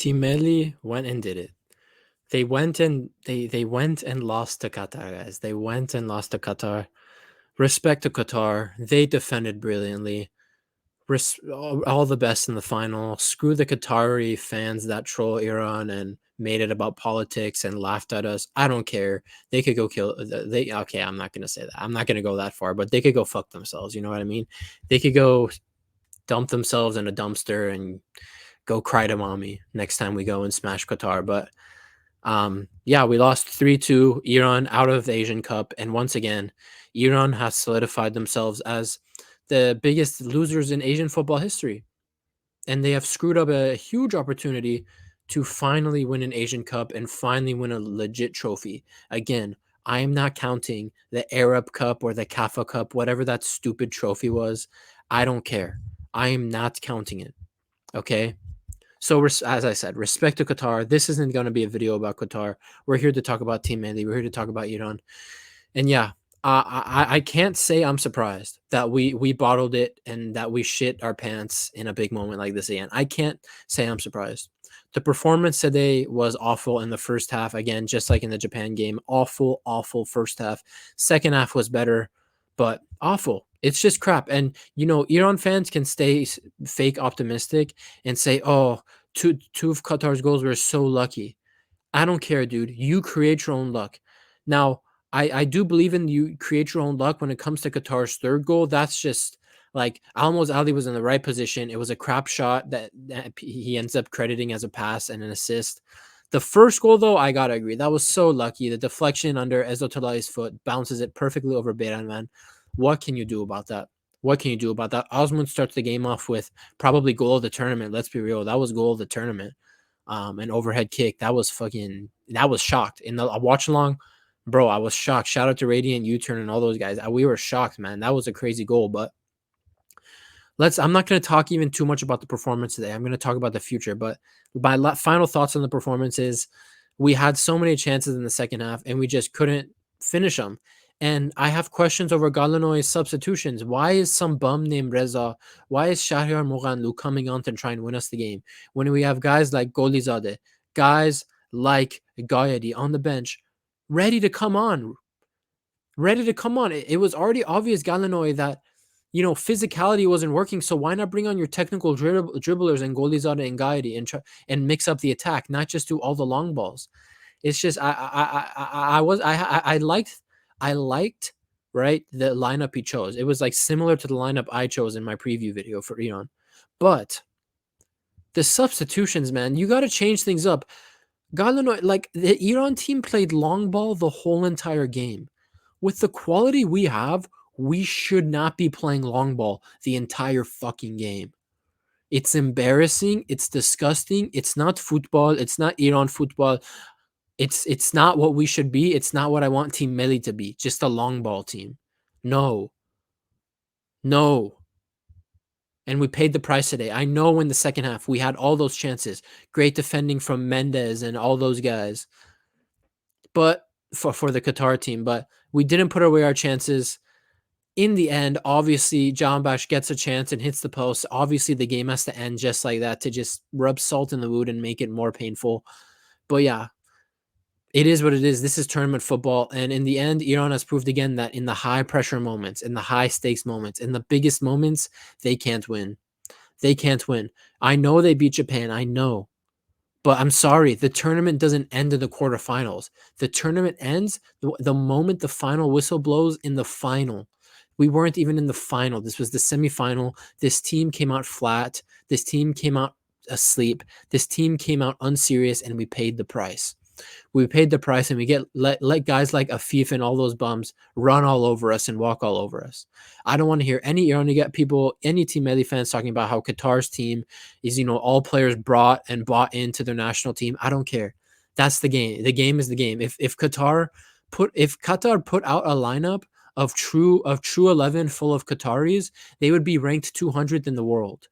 Team Melli went and did it. They went and lost to Qatar, guys. They went and lost to Qatar. Respect to Qatar. They defended brilliantly. All the best in the final. Screw the Qatari fans that troll Iran and made it about politics and laughed at us. I don't care. They could go kill. They okay. I'm not gonna say that. I'm not gonna go that far, but they could go fuck themselves. You know what I mean? They could go dump themselves in a dumpster and go cry to mommy next time we go and smash Qatar. But yeah, we lost 3-2, Iran out of the Asian Cup. And once again, Iran has solidified themselves as the biggest losers in Asian football history. And they have screwed up a huge opportunity to finally win an Asian Cup and finally win a legit trophy. Again, I am not counting the Arab Cup or the Kafa Cup, whatever that stupid trophy was. I don't care. I am not counting it. Okay. So, as I said, respect to Qatar. This isn't going to be a video about Qatar. We're here to talk about Team Melli. We're here to talk about Iran. And yeah, I can't say I'm surprised that we bottled it and that we shit our pants in a big moment like this again. I can't say I'm surprised. The performance today was awful in the first half. Again, just like in the Japan game, awful, awful first half. Second half was better, but awful. It's just crap. And Iran fans can stay fake optimistic and say, "Oh, two of Qatar's goals were so lucky." I don't care, dude. You create your own luck. Now, I do believe in you create your own luck when it comes to Qatar's third goal. That's just like Almost Ali was in the right position. It was a crap shot that he ends up crediting as a pass and an assist. The first goal, though, I gotta agree. That was so lucky. The deflection under Ezotalai's foot bounces it perfectly over Beiran, man. What can you do about that? What can you do about that? Osman starts the game off with probably goal of the tournament. Let's be real. That was goal of the tournament. An overhead kick. That was shocked. In the watch along, bro, I was shocked. Shout out to Radiant U-Turn and all those guys. We were shocked, man. That was a crazy goal. But I'm not going to talk even too much about the performance today. I'm going to talk about the future. But my final thoughts on the performance is we had so many chances in the second half and we just couldn't finish them. And I have questions over Galanoy's substitutions. Why is some bum named Reza? Why is Shahriar Moghanlu coming on to try and win us the game? When we have guys like Golizadeh, guys like Gayadi on the bench, ready to come on. It was already obvious, Galanoy, that physicality wasn't working. So why not bring on your technical dribblers and Golizadeh and Gayadi and mix up the attack, not just do all the long balls. It's just I liked right the lineup he chose. It was like similar to the lineup I chose in my preview video for Iran. But the substitutions, man, you got to change things up. Galanoy, like the Iran team played long ball the whole entire game. With the quality we have, we should not be playing long ball the entire fucking game. It's embarrassing. It's disgusting. It's not football. It's not Iran football. It's not what we should be. It's not what I want Team Melli to be. Just a long ball team. No. No. And we paid the price today. I know in the second half we had all those chances. Great defending from Mendes and all those guys. But for the Qatar team, but we didn't put away our chances. In the end, obviously, Jahanbakhsh gets a chance and hits the post. Obviously, the game has to end just like that to just rub salt in the wound and make it more painful. But yeah, it is what it is. This is tournament football. And in the end, Iran has proved again that in the high pressure moments, in the high stakes moments, in the biggest moments, they can't win. They can't win. I know they beat Japan. I know. But I'm sorry, the tournament doesn't end in the quarterfinals. The tournament ends the moment the final whistle blows in the final. We weren't even in the final. This was the semifinal. This team came out flat. This team came out asleep. This team came out unserious, and we paid the price. We paid the price, and we let guys like Afif and all those bums run all over us and walk all over us. I don't want to hear any Iranian people, any Team Melli fans talking about how Qatar's team is, all players brought and bought into their national team. I don't care. That's the game. The game is the game. If Qatar put out a lineup of true 11 full of Qataris, they would be ranked 200th in the world.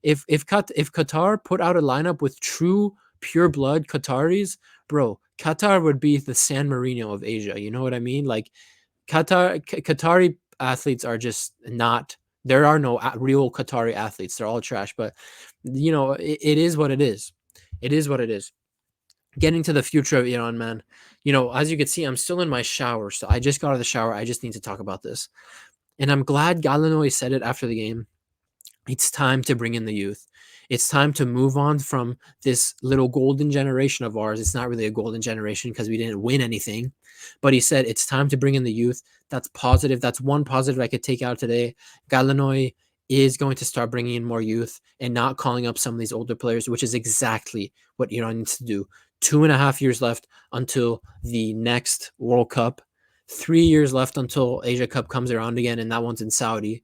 If Qatar put out a lineup with true pure blood Qataris, bro, Qatar would be the San Marino of Asia. You know what I mean? Like Qatari athletes are just not. There are no real Qatari athletes. They're all trash. But it is what it is. It is what it is. Getting to the future of Iran, man. As you can see, I'm still in my shower, so I just got out of the shower. I just need to talk about this. And I'm glad Galinoy said it after the game. It's time to bring in the youth. It's time to move on from this little golden generation of ours. It's not really a golden generation because we didn't win anything. But he said it's time to bring in the youth. That's positive. That's one positive I could take out today. Galinoy is going to start bringing in more youth and not calling up some of these older players, which is exactly what Iran needs to do. 2.5 years left until the next World Cup. 3 years left until Asia Cup comes around again, and that one's in Saudi.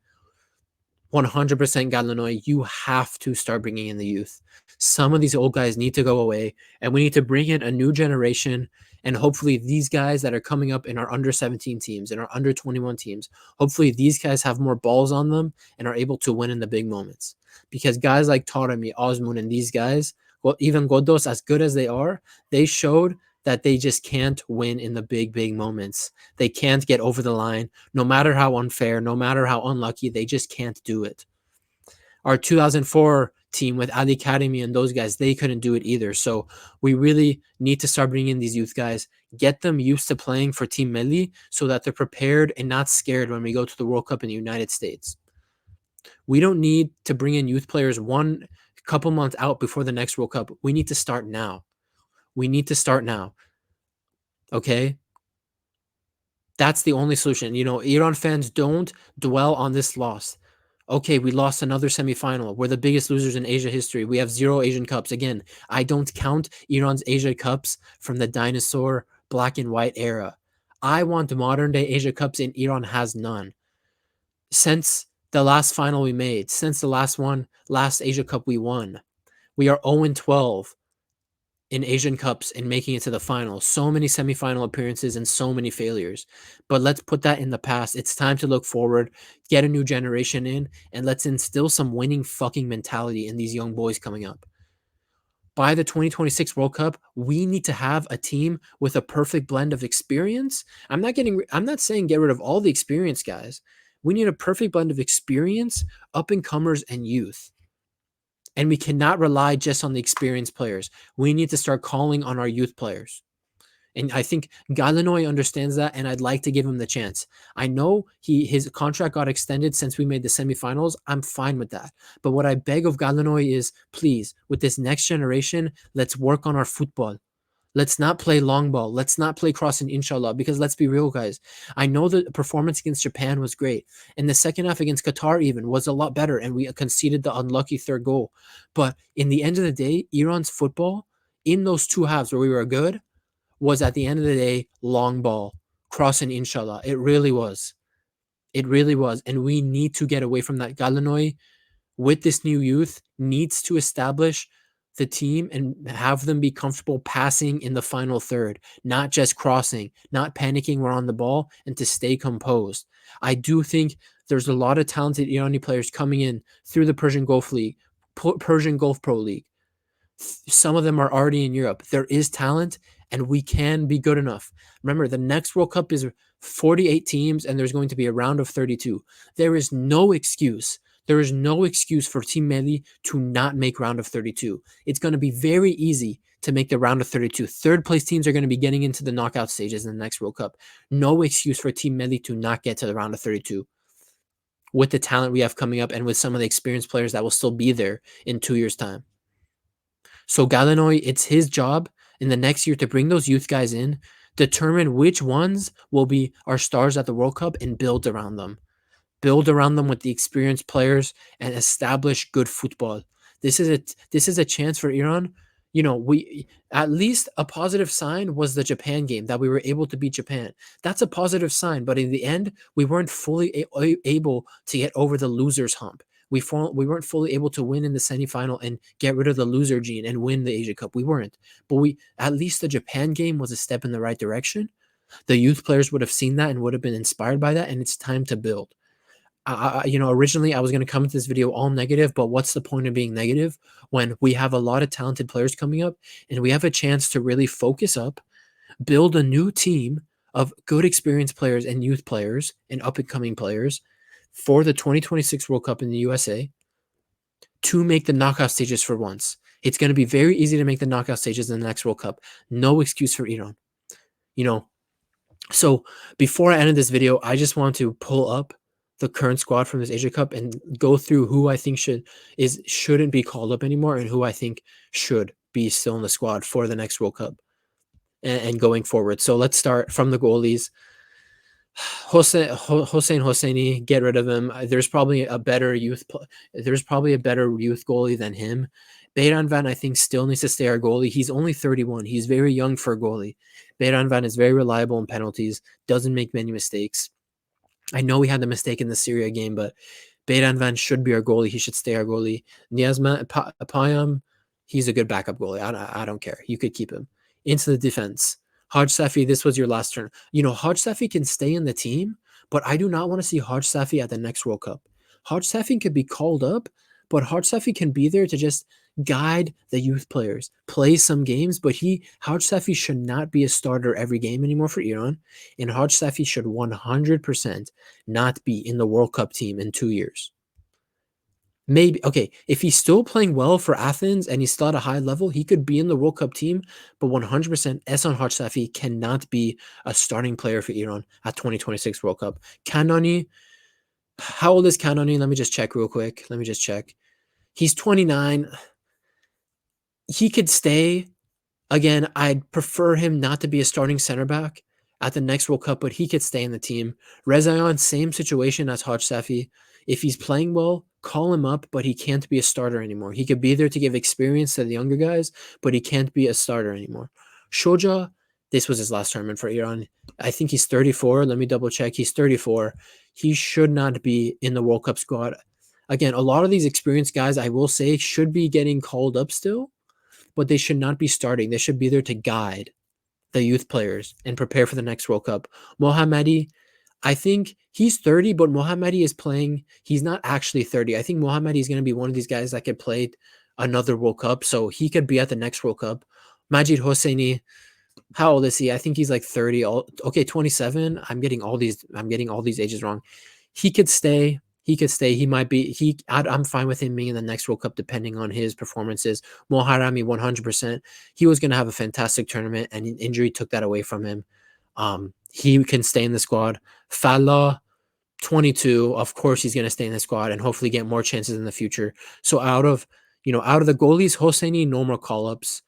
100% Galinoy, you have to start bringing in the youth. Some of these old guys need to go away, and we need to bring in a new generation. And hopefully, these guys that are coming up in our under 17 teams, in our under 21 teams, hopefully, these guys have more balls on them and are able to win in the big moments. Because guys like Taremi, Osmun, and these guys, well, even Godos, as good as they are, they showed that they just can't win in the big, big moments. They can't get over the line. No matter how unfair, no matter how unlucky, they just can't do it. Our 2004 team with Ali Karimi and those guys, they couldn't do it either. So we really need to start bringing in these youth guys, get them used to playing for Team Melli so that they're prepared and not scared when we go to the World Cup in the United States. We don't need to bring in youth players one couple months out before the next World Cup. We need to start now. We need to start now. Okay? That's the only solution. Iran fans, don't dwell on this loss. Okay, we lost another semifinal. We're the biggest losers in Asia history. We have 0 Asian Cups. Again, I don't count Iran's Asia Cups from the dinosaur black and white era. I want modern day Asia Cups, and Iran has none. Since the last final we made, since the last Asia Cup we won, we are 0-12 in Asian Cups and making it to the final. So many semifinal appearances and so many failures. But let's put that in the past. It's time to look forward, get a new generation in, and let's instill some winning fucking mentality in these young boys coming up. By the 2026 World Cup, we need to have a team with a perfect blend of experience. I'm not saying get rid of all the experienced guys. We need a perfect blend of experience, up and comers, and youth. And we cannot rely just on the experienced players. We need to start calling on our youth players. And I think Galinoy understands that, and I'd like to give him the chance. I know his contract got extended since we made the semifinals. I'm fine with that. But what I beg of Galinoy is, please, with this next generation, let's work on our football. Let's not play long ball. Let's not play crossing, inshallah, because let's be real, guys. I know the performance against Japan was great. And the second half against Qatar even was a lot better, and we conceded the unlucky third goal. But in the end of the day, Iran's football, in those 2 halves where we were good, was at the end of the day, long ball, crossing, inshallah. It really was. It really was. And we need to get away from that. Galinoy, with this new youth, needs to establish the team and have them be comfortable passing in the final third, not just crossing, not panicking we're on the ball, and to stay composed. I do think there's a lot of talented Irani players coming in through the Persian Gulf League, Persian Gulf Pro League. Some of them are already in Europe. There is talent, and we can be good enough. Remember, the next World Cup is 48 teams, and there's going to be a round of 32. There is no excuse. There is no excuse for Team Melli to not make round of 32. It's going to be very easy to make the round of 32. Third place teams are going to be getting into the knockout stages in the next World Cup. No excuse for Team Melli to not get to the round of 32 with the talent we have coming up and with some of the experienced players that will still be there in 2 years' time. So Galinoy, it's his job in the next year to bring those youth guys in, determine which ones will be our stars at the World Cup, and build around them. Build around them with the experienced players and establish good football. This is a chance for Iran. We at least a positive sign was the Japan game that we were able to beat Japan. That's a positive sign, but in the end, we weren't fully able to get over the loser's hump. We weren't fully able to win in the semifinal and get rid of the loser gene and win the Asia Cup. We weren't. But at least the Japan game was a step in the right direction. The youth players would have seen that and would have been inspired by that, and it's time to build. Originally I was going to come into this video all negative, but what's the point of being negative when we have a lot of talented players coming up and we have a chance to really focus up, build a new team of good experienced players and youth players and up and coming players for the 2026 World Cup in the USA to make the knockout stages for once. It's going to be very easy to make the knockout stages in the next World Cup. No excuse for Iran. You know, so before I ended this video, I just want to pull up the current squad from this Asia Cup and go through who I think shouldn't be called up anymore and who I think should be still in the squad for the next World Cup and going forward. So let's start from the goalies. Hossein Hosseini, get rid of him. There's probably a better there's probably a better youth goalie than him. Beiran Van, I think, still needs to stay our goalie. He's only 31. He's very young for a goalie. Beiran Van is very reliable in penalties, doesn't make many mistakes. I know we had the mistake in the Syria game, but Beiran Van should be our goalie. He should stay our goalie. Niazma Payam, he's a good backup goalie. I don't care. You could keep him. Into the defense. Haj Safi, this was your last turn. Haj Safi can stay in the team, but I do not want to see Haj Safi at the next World Cup. Haj Safi could be called up, but Haj Safi can be there to just guide the youth players, play some games, but Haj Safi should not be a starter every game anymore for Iran, and Haj Safi should 100% not be in the World Cup team in 2 years. Maybe, okay, if he's still playing well for Athens and he's still at a high level, he could be in the World Cup team, but 100% Ehsan Haj Safi cannot be a starting player for Iran at 2026 World Cup. Kanani, how old is Kanani? Let me just check real quick. He's 29. He could stay. Again, I'd prefer him not to be a starting center back at the next World Cup, but he could stay in the team. Rezayan, same situation as Haj Safi. If he's playing well, call him up, but he can't be a starter anymore. He could be there to give experience to the younger guys, but he can't be a starter anymore. Shoja, this was his last tournament for Iran. I think he's 34. Let me double check. He's 34. He should not be in the World Cup squad. Again, a lot of these experienced guys, I will say, should be getting called up still, but they should not be starting. They should be there to guide the youth players and prepare for the next World Cup. Mohammadi, I think he's 30, but Mohammadi is playing. He's not actually 30. I think Mohammadi is going to be one of these guys that could play another World Cup, so he could be at the next World Cup. Majid Hosseini, how old is he? I think he's like 30. Okay, 27. I'm getting all these ages wrong. He could stay. He might be. I'm fine with him being in the next World Cup, depending on his performances. Moharami, 100%. He was going to have a fantastic tournament, and an injury took that away from him. He can stay in the squad. Fallah, 22. Of course, he's going to stay in the squad and hopefully get more chances in the future. So out of the goalies, Hosseini, no more call-ups.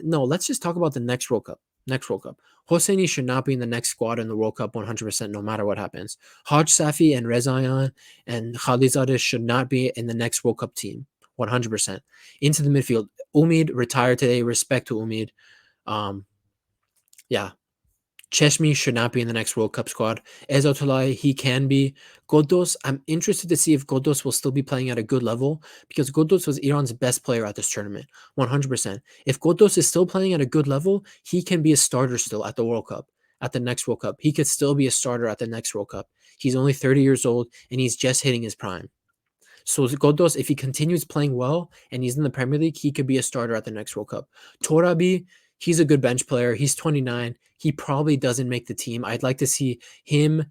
No, let's just talk about the next World Cup. Hosseini should not be in the next squad in the World Cup 100%, no matter what happens. Haj Safi and Rezayan and Khalizadeh should not be in the next World Cup team 100%. Into the midfield, Umid retired today. Respect to Umid. Yeah. Cheshmi should not be in the next World Cup squad. Ezatollah, he can be. Godos, I'm interested to see if Godos will still be playing at a good level, because Godos was Iran's best player at this tournament, 100%. If Godos is still playing at a good level, he can be a starter still at the World Cup, at the next World Cup. He could still be a starter at the next World Cup. He's only 30 years old, and he's just hitting his prime. So Godos, if he continues playing well and he's in the Premier League, he could be a starter at the next World Cup. Torabi, he's a good bench player. He's 29. He probably doesn't make the team. I'd like to see him,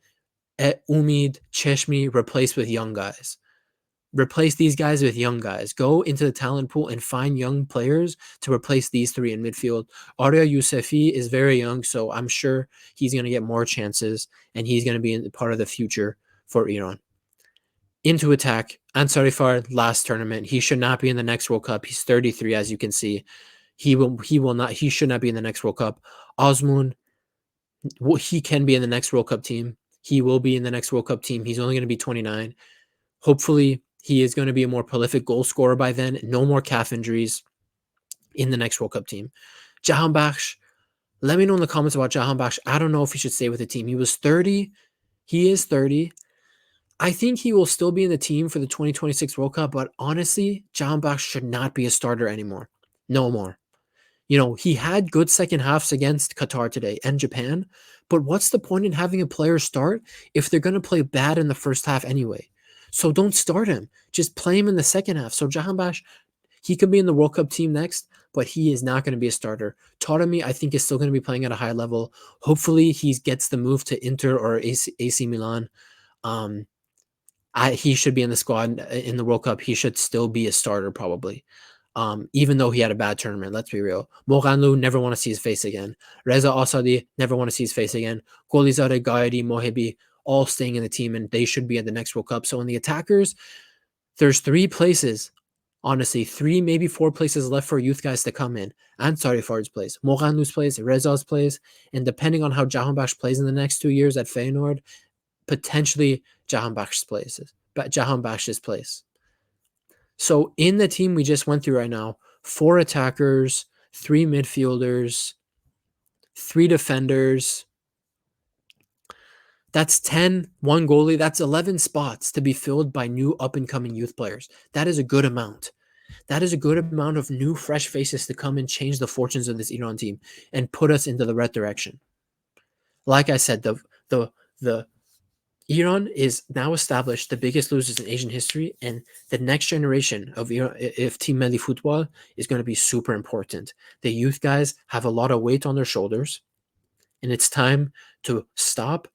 Umid, Cheshmi replaced with young guys. Replace these guys with young guys. Go into the talent pool and find young players to replace these three in midfield. Arya Yousefi is very young, so I'm sure he's going to get more chances, and he's going to be part of the future for Iran. Into attack, Ansarifar, last tournament. He should not be in the next World Cup. He's 33, as you can see. He should not be in the next World Cup. Osmun, he can be in the next World Cup team. He will be in the next World Cup team. He's only going to be 29. Hopefully, he is going to be a more prolific goal scorer by then. No more calf injuries in the next World Cup team. Jahanbakhsh, let me know in the comments about Jahanbakhsh. I don't know if he should stay with the team. He was 30. He is 30. I think he will still be in the team for the 2026 World Cup, but honestly, Jahanbakhsh should not be a starter anymore. No more. He had good second halves against Qatar today and Japan, but what's the point in having a player start if they're going to play bad in the first half anyway? So don't start him. Just play him in the second half. So Jahanbakhsh, he could be in the World Cup team next, but he is not going to be a starter. Taremi, I think, is still going to be playing at a high level. Hopefully, he gets the move to Inter or AC Milan. He should be in the squad in the World Cup. He should still be a starter probably. even though he had a bad tournament. Let's be real. Moganlu, never want to see his face again. Reza Asadi, never want to see his face again. Golizade, Gaidi, Mohebi, all staying in the team, and they should be at the next World Cup. So in the attackers, there's 3 places, honestly, 3, maybe 4 places left for youth guys to come in. Ansari Fard's place, Moganlu's place, Reza's place, and depending on how Jahanbakhsh plays in the next 2 years at Feyenoord, potentially Jahanbakhsh's places, but Jahanbakhsh's place. So in the team we just went through right now, 4 attackers, 3 midfielders, 3 defenders. That's 10, 1 goalie. That's 11 spots to be filled by new up-and-coming youth players. That is a good amount. That is a good amount of new, fresh faces to come and change the fortunes of this Iran team and put us into the right direction. Like I said, the Iran is now established the biggest losers in Asian history, and the next generation of Iran, if Team Melli football, is going to be super important. The youth guys have a lot of weight on their shoulders, and it's time to stop.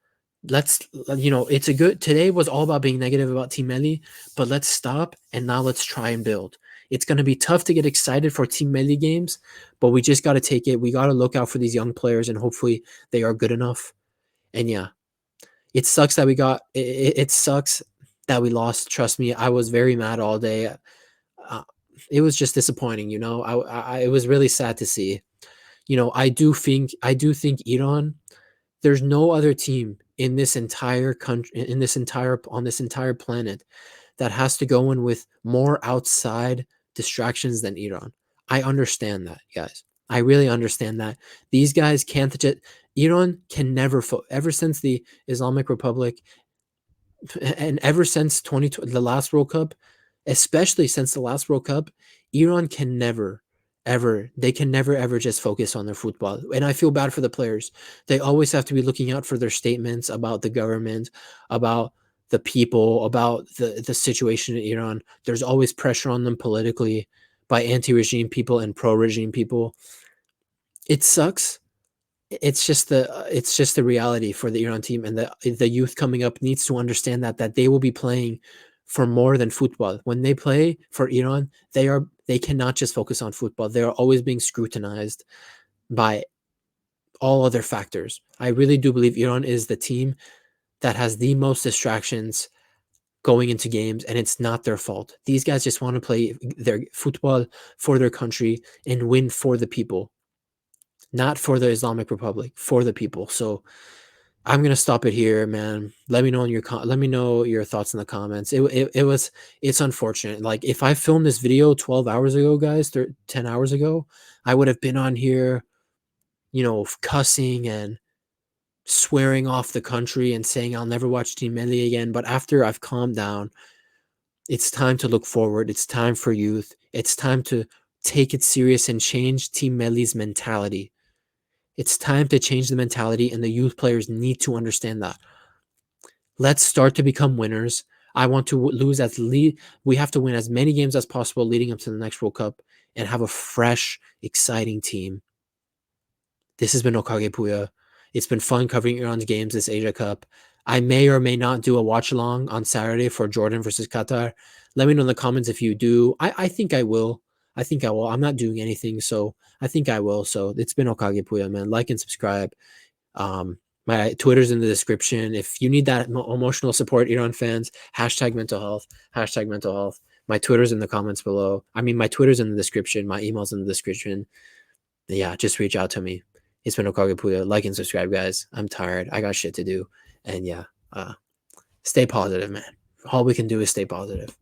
It's a good, today was all about being negative about Team Melli, but let's stop and now let's try and build. It's going to be tough to get excited for Team Melli games, but we just got to take it. We got to look out for these young players, and hopefully they are good enough. And yeah, it sucks that it sucks that we lost. Trust me, I was very mad all day. It was just disappointing, it was really sad to see. I do think Iran, there's no other team in this entire country, on this entire planet, that has to go in with more outside distractions than Iran. I understand that, guys. I really understand that. These guys can't just, Iran can never, ever since the Islamic Republic and ever since the last World Cup, especially since the last World Cup, Iran can never, ever, they can never, ever just focus on their football. And I feel bad for the players. They always have to be looking out for their statements about the government, about the people, about the situation in Iran. There's always pressure on them politically by anti-regime people and pro-regime people. It sucks. It's just the reality for the Iran team, and the youth coming up needs to understand that they will be playing for more than football. When they play for Iran, they cannot just focus on football. They are always being scrutinized by all other factors. I really do believe Iran is the team that has the most distractions going into games, and it's not their fault. These guys just want to play their football for their country and win for the people. Not for the Islamic Republic, for the people. So I'm gonna stop it here, man. Let me know let me know your thoughts in the comments. It's unfortunate. Like, if I filmed this video 12 hours ago, guys, 10 hours ago, I would have been on here, cussing and swearing off the country and saying I'll never watch Team Melli again. But after I've calmed down, it's time to look forward. It's time for youth. It's time to take it serious and change Team Melli's mentality. It's time to change the mentality, and the youth players need to understand that. Let's start to become winners. I want to we have to win as many games as possible leading up to the next World Cup and have a fresh, exciting team. This has been Okage Puya. It's been fun covering Iran's games this Asia Cup. I may or may not do a watch along on Saturday for Jordan versus Qatar. Let me know in the comments if you do. I think I will. I think I will. I'm not doing anything, so I think I will. So it's been Okage Puya, man. Like and subscribe. My Twitter's in the description. If you need that emotional support, Iran fans, #mental health, #mental health. My Twitter's in the comments below. My Twitter's in the description. My email's in the description. Yeah, just reach out to me. It's been Okage Puya. Like and subscribe, guys. I'm tired. I got shit to do. And yeah, stay positive, man. All we can do is stay positive.